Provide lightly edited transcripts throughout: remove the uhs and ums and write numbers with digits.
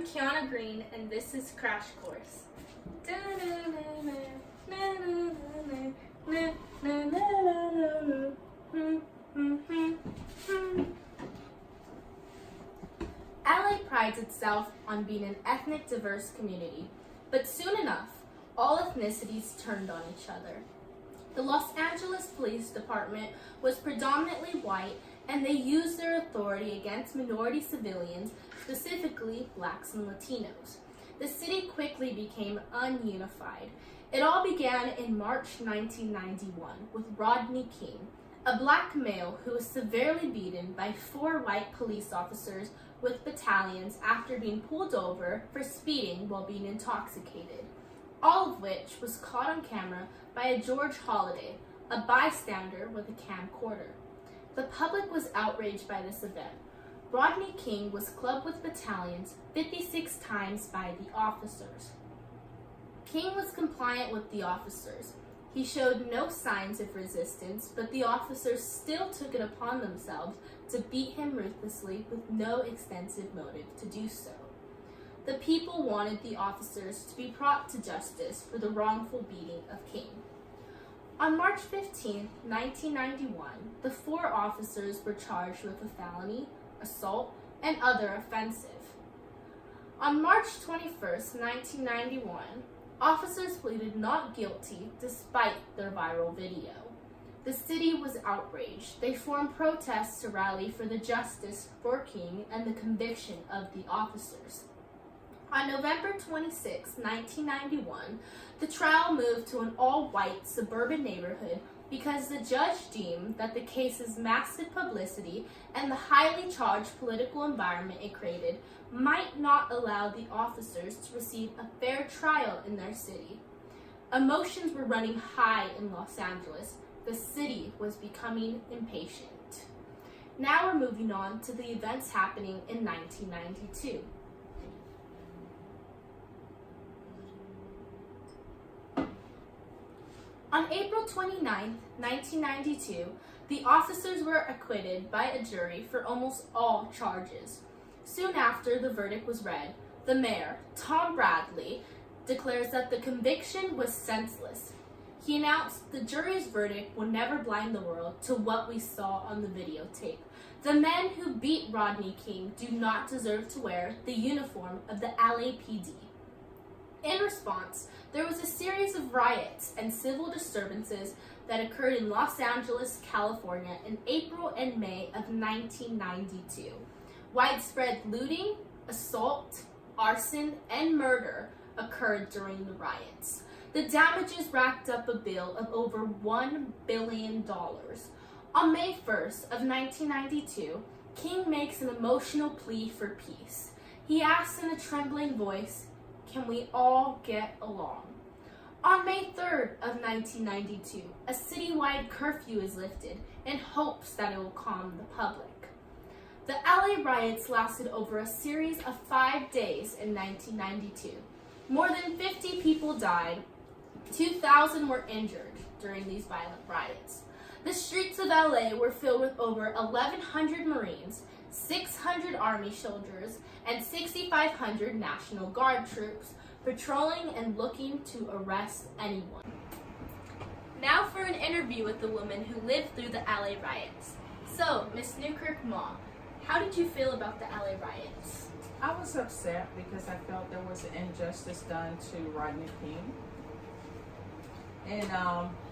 Kiana Green, and this is Crash Course. LA prides itself on being an ethnic diverse community, but soon enough, all ethnicities turned on each other. The Los Angeles Police Department was predominantly white, and they used their authority against minority civilians, specifically blacks and Latinos. The city quickly became ununified. It all began in March 1991 with Rodney King, a black male who was severely beaten by 4 white police officers with battalions after being pulled over for speeding while being intoxicated, all of which was caught on camera by a George Holliday, a bystander with a camcorder. The public was outraged by this event. Rodney King was clubbed with battalions 56 times by the officers. King was compliant with the officers. He showed no signs of resistance, but the officers still took it upon themselves to beat him ruthlessly with no extensive motive to do so. The people wanted the officers to be brought to justice for the wrongful beating of King. On March 15, 1991, the 4 officers were charged with a felony, assault, and other offensive. On March 21, 1991, officers pleaded not guilty despite their viral video. The city was outraged. They formed protests to rally for the justice for King and the conviction of the officers. On November 26, 1991, the trial moved to an all-white suburban neighborhood because the judge deemed that the case's massive publicity and the highly charged political environment it created might not allow the officers to receive a fair trial in their city. Emotions were running high in Los Angeles. The city was becoming impatient. Now we're moving on to the events happening in 1992. On April 29, 1992, the officers were acquitted by a jury for almost all charges. Soon after the verdict was read, the mayor, Tom Bradley, declares that the conviction was senseless. He announced the jury's verdict will never blind the world to what we saw on the videotape. The men who beat Rodney King do not deserve to wear the uniform of the LAPD. In response, there was a series of riots and civil disturbances that occurred in Los Angeles, California in April and May of 1992. Widespread looting, assault, arson, and murder occurred during the riots. The damages racked up a bill of over $1 billion. On May 1st of 1992, King makes an emotional plea for peace. He asks in a trembling voice, "Can we all get along?" On May 3rd of 1992, a citywide curfew is lifted in hopes that it will calm the public. The LA riots lasted over a series of 5 days in 1992. More than 50 people died. 2,000 were injured during these violent riots. The streets of LA were filled with over 1,100 Marines, 600 Army soldiers, and 6,500 National Guard troops patrolling and looking to arrest anyone. Now for an interview with the woman who lived through the LA riots. So, Miss Newkirk Ma, how did you feel about the LA riots? I was upset because I felt there was an injustice done to Rodney King. And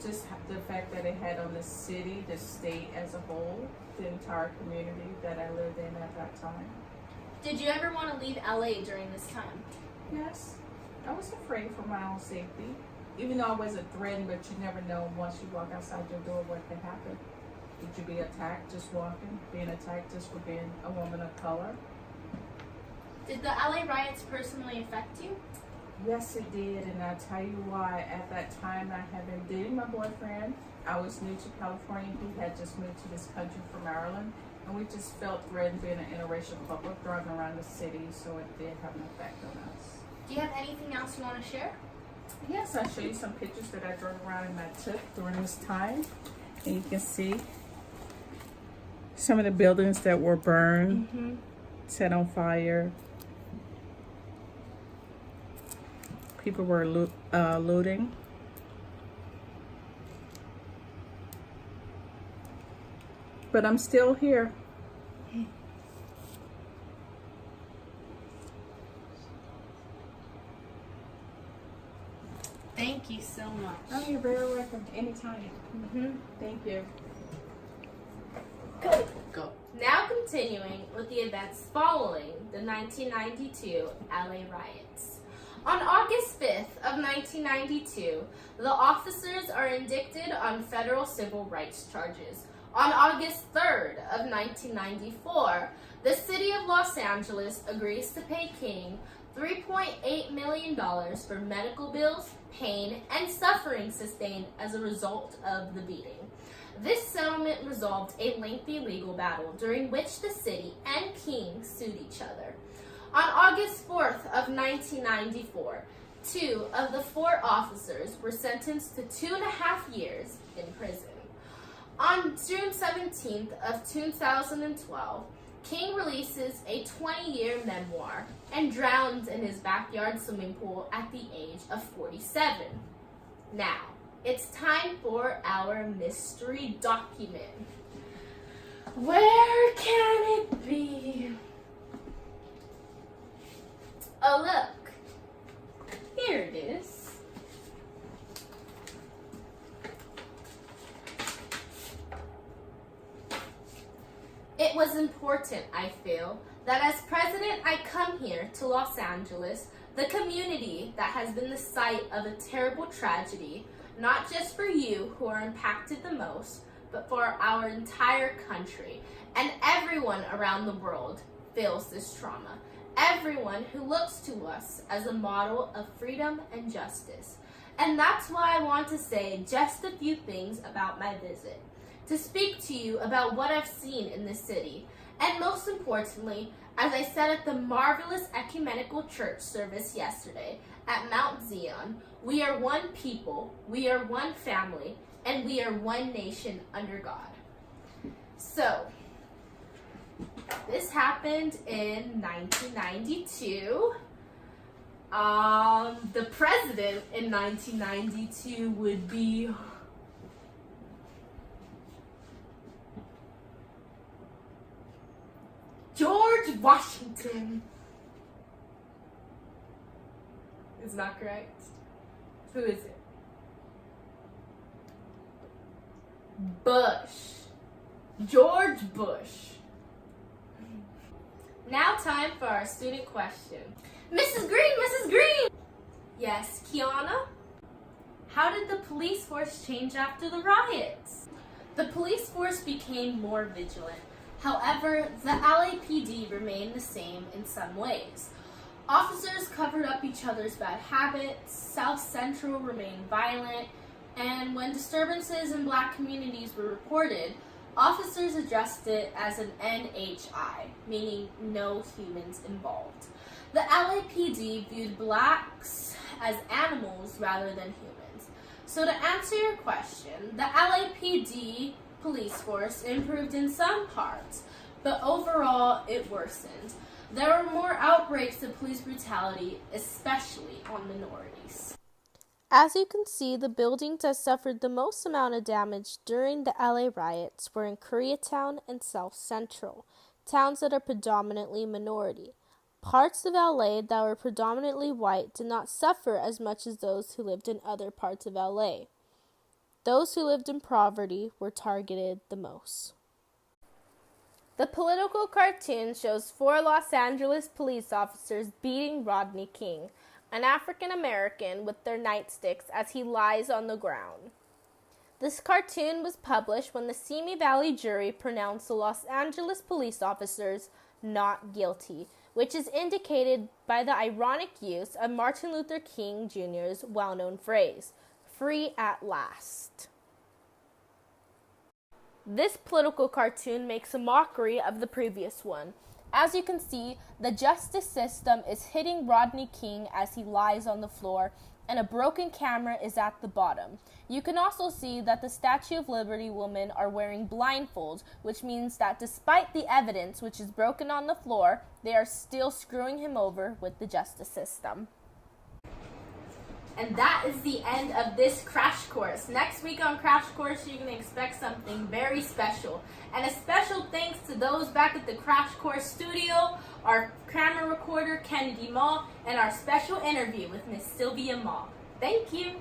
just the fact that it had on the city, the state as a whole, the entire community that I lived in at that time. Did you ever want to leave LA during this time? Yes, I was afraid for my own safety. Even though I wasn't threatened, but you never know once you walk outside your door what could happen. Would you be attacked just walking? Being attacked just for being a woman of color? Did the LA riots personally affect you? Yes, it did, and I'll tell you why. At that time, I had been dating my boyfriend. I was new to California. He had just moved to this country from Maryland, and we just felt threatened being an interracial couple driving around the city, so it did have an effect on us. Do you have anything else you want to share? Yes, I'll show you some pictures that I drove around and I took during this time, and you can see some of the buildings that were burned, set on fire. People were looting. But I'm still here. Thank you so much. Oh, you're very welcome. Anytime. Thank you. Good. Go. Now continuing with the events following the 1992 LA riots. On August 5th of 1992, the officers are indicted on federal civil rights charges. On August 3rd of 1994, the city of Los Angeles agrees to pay King $3.8 million for medical bills, pain, and suffering sustained as a result of the beating. This settlement resolved a lengthy legal battle during which the city and King sued each other. On August 4th of 1994, 2 of the 4 officers were sentenced to 2.5 years in prison. On June 17th of 2012, King releases a 20-year memoir and drowns in his backyard swimming pool at the age of 47. Now, it's time for our mystery document. Where can it be? Oh, look. Here it is. It was important, I feel, that as president I come here to Los Angeles, the community that has been the site of a terrible tragedy, not just for you who are impacted the most, but for our entire country and everyone around the world feels this trauma. Everyone who looks to us as a model of freedom and justice. And that's why I want to say just a few things about my visit. To speak to you about what I've seen in this city. And most importantly, as I said at the marvelous ecumenical church service yesterday at Mount Zion, we are one people, we are one family, and we are one nation under God. So, this happened in 1992. The president in 1992 would be George Washington. Is not correct. Who is it? Bush. George Bush. Now time for our student question. Mrs. Green, Mrs. Green! Yes, Kiana? How did the police force change after the riots? The police force became more vigilant. However, the LAPD remained the same in some ways. Officers covered up each other's bad habits, South Central remained violent, and when disturbances in Black communities were reported, officers addressed it as an NHI, meaning no humans involved. The LAPD viewed Blacks as animals rather than humans. So to answer your question, the LAPD police force improved in some parts, but overall it worsened. There were more outbreaks of police brutality, especially on minorities. As you can see, the buildings that suffered the most amount of damage during the LA riots were in Koreatown and South Central, towns that are predominantly minority. Parts of LA that were predominantly white did not suffer as much as those who lived in other parts of LA. Those who lived in poverty were targeted the most. The political cartoon shows 4 Los Angeles police officers beating Rodney King, an African American, with their nightsticks as he lies on the ground. This cartoon was published when the Simi Valley jury pronounced the Los Angeles police officers not guilty, which is indicated by the ironic use of Martin Luther King Jr.'s well-known phrase, "Free at last." This political cartoon makes a mockery of the previous one. As you can see, the justice system is hitting Rodney King as he lies on the floor, and a broken camera is at the bottom. You can also see that the Statue of Liberty women are wearing blindfolds, which means that despite the evidence which is broken on the floor, they are still screwing him over with the justice system. And that is the end of this crash course. Next week on Crash Course, you can expect something very special. And a special thanks to those back at the Crash Course studio, our camera recorder, Kennedy Mall, and our special interview with Miss Sylvia Mall. Thank you.